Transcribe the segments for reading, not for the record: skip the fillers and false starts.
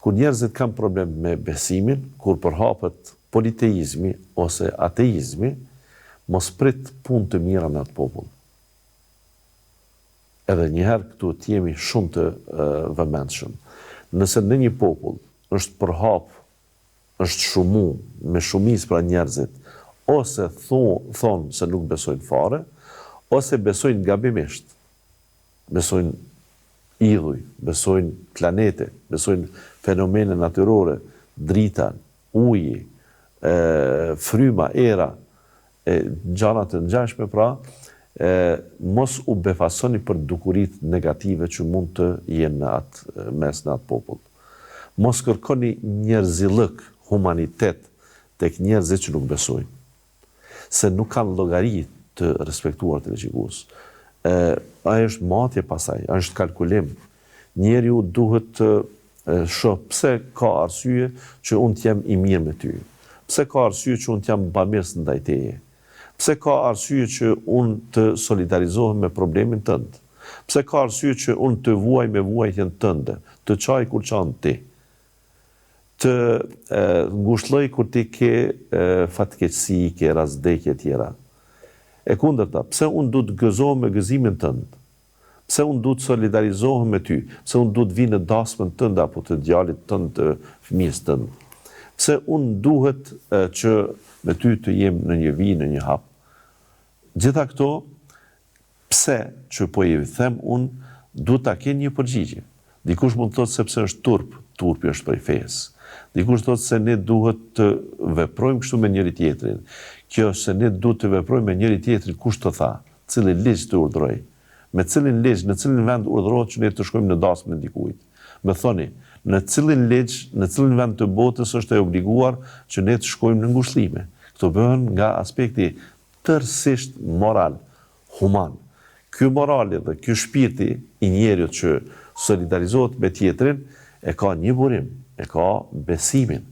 Kur njerëzit kanë problem me besimin, kur përhapet politeizmi ose ateizmi, mos prit punë të mira në atë popull. Edhe njëherë këtu t'jemi shumë të vëmendshëm. Nëse në një popull është përhap, është shumu, me shumicë pra njerëzit, ose thonë se nuk besojnë fare, ose besojnë gabimisht. Besojnë idhuj, besojnë planete, besojnë fenomene natyrore, drita, uji, fryma, era, gjana të ngjashme pra, mos u befasoni për dukurit negative që mund të jenë në atë mes në atë popull. Mos kërkoni njerëzillëk, humanitet tek njerëzit që nuk besojnë, se nuk kanë llogari të respektuar të legjikues. Ajo është matje pasaj, ajo është kalkulim. Njeriu duhet të shoh pse ka arsye që unë t'jem i mirë me ty. Pse ka arsye që unë t'jam bamirës ndaj teje. Pse ka arsye që unë të solidarizohem me problemin tënd. Pse ka arsye që unë të vuaj me vuajtjen tënde, të çaj kur çan ti. Të ngushëlloj kur ti ke fatkeqësi, ke rastëdhje tjera. E kundërta, pse unë du të gëzohem me gëzimin tënd? Pse unë du të solidarizohem me ty? Pse unë du të vi në dasmën tënde apo të djalit tënd, të fëmijës tënd? Pse unë duhet që me ty të jem në një vi, në një hap? Gjitha këto, pse që po i them unë, du ta kenë një përgjigje. Dikush mund të thotë sepse është turpi është prej fesë. Dikush thotë se ne duhet të veprojmë kështu me njëri tjetrin. Kjo se ne duhet të veprojmë me njëri tjetrin, kush të tha, cilin ligj të urdhëroj, me cilin ligj, në cilin vend urdhërohet që ne të shkojmë në dasmë me dikujt. Me thoni, në cilin ligj, në cilin vend të botës është e obliguar që ne të shkojmë në ngushëllime. Këto bëhen nga aspekti tërësisht moral, human. Ky morali dhe ky shpirti i njeriut që solidarizohet me tjetrin e ka një burim, e ka besimin.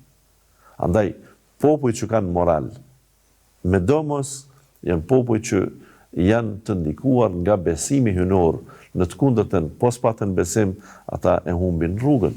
Andaj, popuj që kanë moral, me domos janë popuj që janë të ndikuar nga besimi hynor, në të kundërtën, pos patën besim, ata e humbin rrugën.